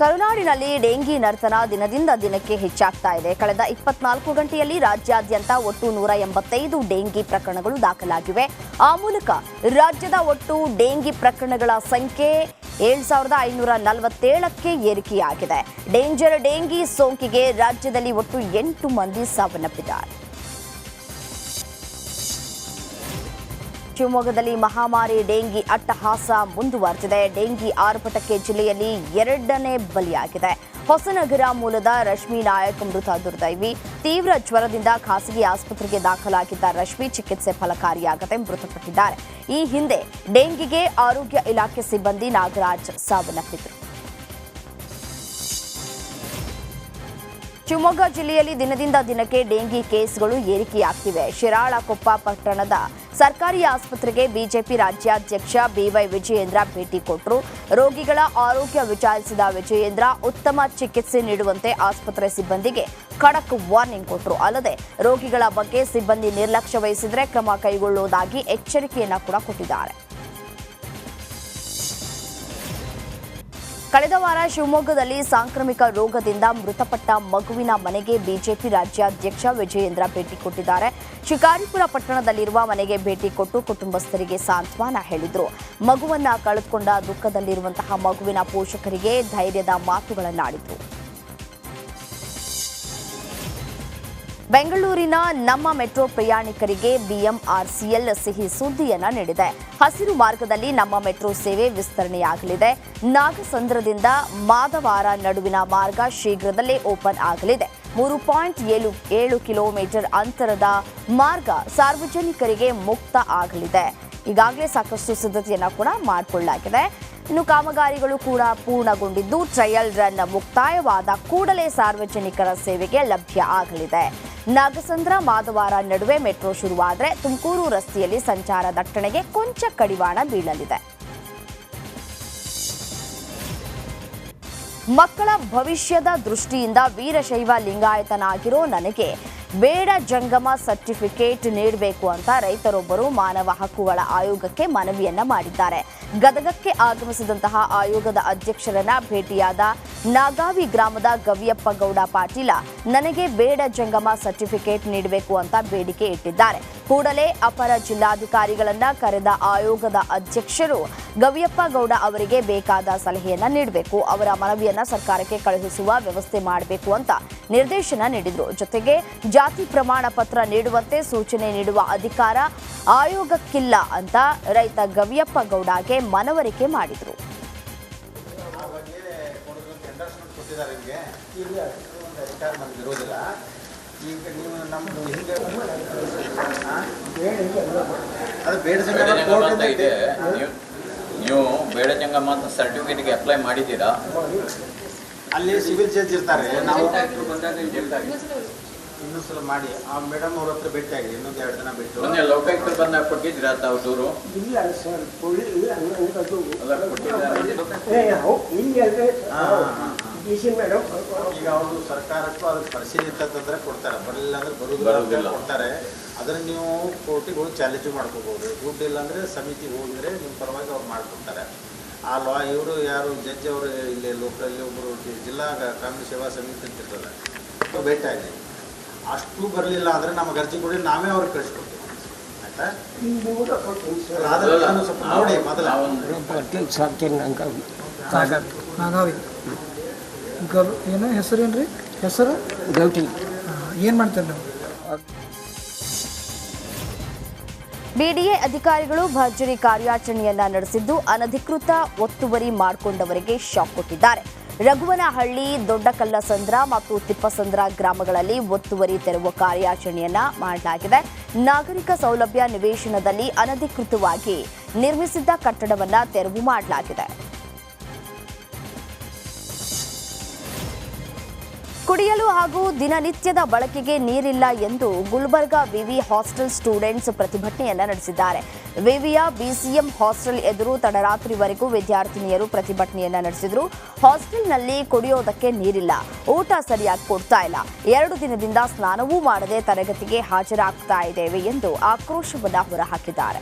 ಕರುನಾಡಿನಲ್ಲಿ dengue ನರ್ತನ ದಿನದಿಂದ ದಿನಕ್ಕೆ ಹೆಚ್ಚಾಗ್ತಾ ಇದೆ. ಕಳೆದ 24 ಗಂಟೆಯಲ್ಲಿ ರಾಜ್ಯಾದ್ಯಂತ ಒಟ್ಟು 185 ಡೆಂಗಿ ಪ್ರಕರಣಗಳು ದಾಖಲಾಗಿವೆ. ಆ ಮೂಲಕ ರಾಜ್ಯದ ಒಟ್ಟು ಡೆಂಗಿ ಪ್ರಕರಣಗಳ ಸಂಖ್ಯೆ 7547ಕ್ಕೆ ಏರಿಕೆಯಾಗಿದೆ. ಡೇಂಜರ್ ಡೆಂಗಿ ಸೋಂಕಿಗೆ ರಾಜ್ಯದಲ್ಲಿ ಒಟ್ಟು 8 ಮಂದಿ ಸಾವನ್ನಪ್ಪಿದ್ದಾರೆ. ಶಿವಮೊಗ್ಗದಲ್ಲಿ ಮಹಾಮಾರಿ ಡೆಂಗಿ ಅಟ್ಟಹಾಸ ಮುಂದುವರೆದಿದೆ. ಡೆಂಗಿ ಆರ್ಭಟಕ್ಕೆ ಜಿಲ್ಲೆಯಲ್ಲಿ 2ನೇ ಬಲಿಯಾಗಿದೆ. ಹೊಸನಗರ ಮೂಲದ ರಶ್ಮಿ ನಾಯಕ್ ಮೃತ ದುರ್ದೈವಿ. ತೀವ್ರ ಜ್ವರದಿಂದ ಖಾಸಗಿ ಆಸ್ಪತ್ರೆಗೆ ದಾಖಲಾಗಿದ್ದ ರಶ್ಮಿ ಚಿಕಿತ್ಸೆ ಫಲಕಾರಿಯಾಗದೆ ಮೃತಪಟ್ಟಿದ್ದಾರೆ. ಈ ಹಿಂದೆ ಡೆಂಗಿಗೆ ಆರೋಗ್ಯ ಇಲಾಖೆ ಸಿಬ್ಬಂದಿ ನಾಗರಾಜ್ ಸಾವನ್ನಪ್ಪಿದರು. ಶಿವಮೊಗ್ಗ ಜಿಲ್ಲೆಯಲ್ಲಿ ದಿನದಿಂದ ದಿನಕ್ಕೆ ಡೆಂಗಿ ಕೇಸ್ಗಳು ಏರಿಕೆಯಾಗ್ತಿವೆ. ಶಿರಾಳಕೊಪ್ಪ ಪಟ್ಟಣದ ಸರ್ಕಾರಿ ಆಸ್ಪತ್ರೆಗೆ ಬಿಜೆಪಿ ರಾಜ್ಯಾಧ್ಯಕ್ಷ ಬಿವೈ ವಿಜಯೇಂದ್ರ ಭೇಟಿ ಕೊಟ್ಟರು. ರೋಗಿಗಳ ಆರೋಗ್ಯ ವಿಚಾರಿಸಿದ ವಿಜಯೇಂದ್ರ ಉತ್ತಮ ಚಿಕಿತ್ಸೆ ನೀಡುವಂತೆ ಆಸ್ಪತ್ರೆ ಸಿಬ್ಬಂದಿಗೆ ಖಡಕ್ ವಾರ್ನಿಂಗ್ ಕೊಟ್ಟರು. ಅಲ್ಲದೆ ರೋಗಿಗಳ ಬಗ್ಗೆ ಸಿಬ್ಬಂದಿ ನಿರ್ಲಕ್ಷ್ಯ ವಹಿಸಿದರೆ ಕ್ರಮ ಕೈಗೊಳ್ಳುವುದಾಗಿ ಎಚ್ಚರಿಕೆಯನ್ನ ಕೂಡ ಕೊಟ್ಟಿದ್ದಾರೆ. ಕಳೆದ ವಾರ ಶಿವಮೊಗ್ಗದಲ್ಲಿ ಸಾಂಕ್ರಾಮಿಕ ರೋಗದಿಂದ ಮೃತಪಟ್ಟ ಮಗುವಿನ ಮನೆಗೆ ಬಿಜೆಪಿ ರಾಜ್ಯಾಧ್ಯಕ್ಷ ವಿಜಯೇಂದ್ರ ಭೇಟಿ ಕೊಟ್ಟಿದ್ದಾರೆ. ಶಿಕಾರಿಪುರ ಪಟ್ಟಣದಲ್ಲಿರುವ ಮನೆಗೆ ಭೇಟಿ ಕೊಟ್ಟು ಕುಟುಂಬಸ್ಥರಿಗೆ ಸಾಂತ್ವನ ಹೇಳಿದರು. ಮಗುವನ್ನ ಕಳೆದುಕೊಂಡ ದುಃಖದಲ್ಲಿರುವಂತಹ ಮಗುವಿನ ಪೋಷಕರಿಗೆ ಧೈರ್ಯದ ಮಾತುಗಳನ್ನಾಡಿದರು. ಬೆಂಗಳೂರಿನ ನಮ್ಮ ಮೆಟ್ರೋ ಪ್ರಯಾಣಿಕರಿಗೆ ಬಿಎಂಆರ್ಸಿಎಲ್ ಸಿಹಿ ಸುದ್ದಿಯನ್ನ ನೀಡಿದೆ. ಹಸಿರು ಮಾರ್ಗದಲ್ಲಿ ನಮ್ಮ ಮೆಟ್ರೋ ಸೇವೆ ವಿಸ್ತರಣೆಯಾಗಲಿದೆ. ನಾಗಸಂದ್ರದಿಂದ ಮಾದವಾರ ನಡುವಿನ ಮಾರ್ಗ ಶೀಘ್ರದಲ್ಲೇ ಓಪನ್ ಆಗಲಿದೆ. 3.7 ಕಿಲೋಮೀಟರ್ ಅಂತರದ ಮಾರ್ಗ ಸಾರ್ವಜನಿಕರಿಗೆ ಮುಕ್ತ ಆಗಲಿದೆ. ಈಗಾಗಲೇ ಸಾಕಷ್ಟು ಸಿದ್ಧತೆಯನ್ನ ಕೂಡ ಮಾಡಿಕೊಳ್ಳಲಾಗಿದೆ. ಇನ್ನು ಕಾಮಗಾರಿಗಳು ಕೂಡ ಪೂರ್ಣಗೊಂಡಿದ್ದು ಟ್ರಯಲ್ ರನ್ ಮುಕ್ತಾಯವಾದ ಕೂಡಲೇ ಸಾರ್ವಜನಿಕರ ಸೇವೆಗೆ ಲಭ್ಯ ಆಗಲಿದೆ. ನಾಗಸಂದ್ರ ಮಾದವಾರ ನಡುವೆ ಮೆಟ್ರೋ ಶುರುವಾದರೆ ತುಮಕೂರು ರಸ್ತೆಯಲ್ಲಿ ಸಂಚಾರ ದಟ್ಟಣೆಗೆ ಕೊಂಚ ಕಡಿವಾಣ ಬೀಳಲಿದೆ. ಮಕ್ಕಳ ಭವಿಷ್ಯದ ದೃಷ್ಟಿಯಿಂದ ವೀರಶೈವ ಲಿಂಗಾಯತನಾಗಿರೋ ನನಗೆ ಬೇಡ ಜಂಗಮ ಸರ್ಟಿಫಿಕೇಟ್ ನೀಡಬೇಕು ಅಂತ ರೈತರೊಬ್ಬರು ಮಾನವ ಹಕ್ಕುಗಳ ಆಯೋಗಕ್ಕೆ ಮನವಿಯನ್ನ ಮಾಡಿದ್ದಾರೆ. ಗದಗಕ್ಕೆ ಆಗಮಿಸಿದಂತಹ ಆಯೋಗದ ಅಧ್ಯಕ್ಷರನ್ನ ಭೇಟಿಯಾದ ನಾಗಾವಿ ಗ್ರಾಮದ ಗವಿಯಪ್ಪ ಗೌಡ ಪಾಟೀಲ ನನಗೆ ಬೇಡ ಜಂಗಮ ಸರ್ಟಿಫಿಕೇಟ್ ನೀಡಬೇಕು ಅಂತ ಬೇಡಿಕೆ ಇಟ್ಟಿದ್ದಾರೆ. ಕೂಡಲೇ ಅಪರ ಜಿಲ್ಲಾಧಿಕಾರಿಗಳನ್ನ ಕರೆದ ಆಯೋಗದ ಅಧ್ಯಕ್ಷರು ಗವಿಯಪ್ಪ ಗೌಡ ಅವರಿಗೆ ಬೇಕಾದ ಸಲಹೆಯನ್ನ ನೀಡಬೇಕು, ಅವರ ಮನವಿಯನ್ನ ಸರ್ಕಾರಕ್ಕೆ ಕಳುಹಿಸುವ ವ್ಯವಸ್ಥೆ ಮಾಡಬೇಕು ಅಂತ ನಿರ್ದೇಶನ ನೀಡಿದರು. ಜೊತೆಗೆ ಜಾತಿ ಪ್ರಮಾಣ ಪತ್ರ ನೀಡುವಂತೆ ಸೂಚನೆ ನೀಡುವ ಅಧಿಕಾರ ಆಯೋಗಕ್ಕಿಲ್ಲ ಅಂತ ರೈತ ಗವಿಯಪ್ಪ ಗೌಡಗೆ ಮನವರಿಕೆ ಮಾಡಿದರು. ನೀವು ಬೇಡ ಜಂಗಮ ಅಂತ ಸರ್ಟಿಫಿಕೇಟ್ಗೆ ಅಪ್ಲೈ ಮಾಡಿದ್ದೀರಾ? ಅಲ್ಲಿ ಸಿವಿಲ್ ಜಡ್ಜ್ ಇರ್ತಾರೆ, ನಾವು ಇನ್ನೊಂದ್ಸಲ ಮಾಡಿ ಆ ಮೇಡಮ್ ಅವ್ರ ಹತ್ರ ಭೇಟಿ ಆಗಿದೆ. ಇನ್ನೊಂದು 2 ದಿನ ಬಿಟ್ಟು ಮೊನ್ನೆ ಲೋಕಾಯುಕ್ತರು ಬಂದಾಗ ಕೊಟ್ಟಿದ್ದೀರಾ ತಾವು ದೂರು? ಇಲ್ಲ ಸರ್, ಈಗ ಅವರು ಸರ್ಕಾರಕ್ಕೂ ಅದಕ್ಕೆ ಪರಿಶೀಲಿತಂದ್ರೆ ಕೊಡ್ತಾರೆ, ಬರಲಿಲ್ಲ ಅಂದ್ರೆ ಬರುವುದಿಲ್ಲ ಕೊಡ್ತಾರೆ. ಅದನ್ನು ನೀವು ಕೋರ್ಟಿಗೆ ಹೋಗಿ ಚಾಲೆಂಜ್ ಮಾಡ್ಕೋಬಹುದು. ದುಡ್ಡು ಇಲ್ಲ ಅಂದರೆ ಸಮಿತಿಗೆ ಹೋಗಿದ್ರೆ ನಿಮ್ಮ ಪರವಾಗಿ ಅವ್ರು ಮಾಡ್ಕೊಡ್ತಾರೆ. ಆ ಲಾ ಇವರು ಯಾರು ಜಡ್ಜ್ ಅವರು ಇಲ್ಲಿ ಲೋಕಲಲ್ಲಿ ಒಬ್ಬರು ಜಿಲ್ಲಾ ಕಾನೂನು ಸೇವಾ ಸಮಿತಿ ಅಂತ ಇರ್ತದೆ, ಅದು ಭೇಟಿ ಆಗಿದೆ. ಅಷ್ಟು ಬರಲಿಲ್ಲ ಅಂದರೆ ನಮಗೆ ಅರ್ಜಿ ಕೊಡಿ, ನಾವೇ ಅವ್ರಿಗೆ ಕಳಿಸ್ಕೊಡ್ತೀವಿ. ಆಯ್ತಾ? ಸ್ವಲ್ಪ ನೋಡಿ ಮೊದಲ ನಾಗಾವಿ ಏನೋ ಹೆಸರೇನ್ರಿ? ಹೆಸರು ಗೌಟಿ. ಏನು ಮಾಡ್ತಾರೆ ನಾವು? ಬಿಡಿಎ ಅಧಿಕಾರಿಗಳು ಭರ್ಜರಿ ಕಾರ್ಯಾಚರಣೆಯನ್ನ ನಡೆಸಿದ್ದು ಅನಧಿಕೃತ ಒತ್ತುವರಿ ಮಾಡಿಕೊಂಡವರಿಗೆ ಶಾಕ್ ಕೊಟ್ಟಿದ್ದಾರೆ. ರಘುವನಹಳ್ಳಿ, ದೊಡ್ಡಕಲ್ಲಸಂದ್ರ ಮತ್ತು ತಿಪ್ಪಸಂದ್ರ ಗ್ರಾಮಗಳಲ್ಲಿ ಒತ್ತುವರಿ ತೆರವುವ ಕಾರ್ಯಾಚರಣೆಯನ್ನ ಮಾಡಲಾಗಿದೆ. ನಾಗರಿಕ ಸೌಲಭ್ಯ ನಿವೇಶನದಲ್ಲಿ ಅನಧಿಕೃತವಾಗಿ ನಿರ್ಮಿಸಿದ್ದ ಕಟ್ಟಡವನ್ನ ತೆರವು ಮಾಡಲಾಗಿದೆ. ಕುಡಿಯಲು ಹಾಗೂ ದಿನನಿತ್ಯದ ಬಳಕೆಗೆ ನೀರಿಲ್ಲ ಎಂದು ಗುಲ್ಬರ್ಗಾ ವಿವಿ ಹಾಸ್ಟೆಲ್ ಸ್ಟೂಡೆಂಟ್ಸ್ ಪ್ರತಿಭಟನೆಯನ್ನ ನಡೆಸಿದ್ದಾರೆ. ವಿವಿಯ ಬಿಸಿಎಂ ಹಾಸ್ಟೆಲ್ ಎದುರು ತಡರಾತ್ರಿವರೆಗೂ ವಿದ್ಯಾರ್ಥಿನಿಯರು ಪ್ರತಿಭಟನೆಯನ್ನ ನಡೆಸಿದ್ರು. ಹಾಸ್ಟೆಲ್ನಲ್ಲಿ ಕುಡಿಯೋದಕ್ಕೆ ನೀರಿಲ್ಲ, ಊಟ ಸರಿಯಾಗಿ ಕೊಡ್ತಾ ಇಲ್ಲ, 2 ದಿನದಿಂದ ಸ್ನಾನವೂ ಮಾಡದೆ ತರಗತಿಗೆ ಹಾಜರಾಗ್ತಾ ಇದ್ದೇವೆ ಎಂದು ಆಕ್ರೋಶವನ್ನ ಹೊರಹಾಕಿದ್ದಾರೆ.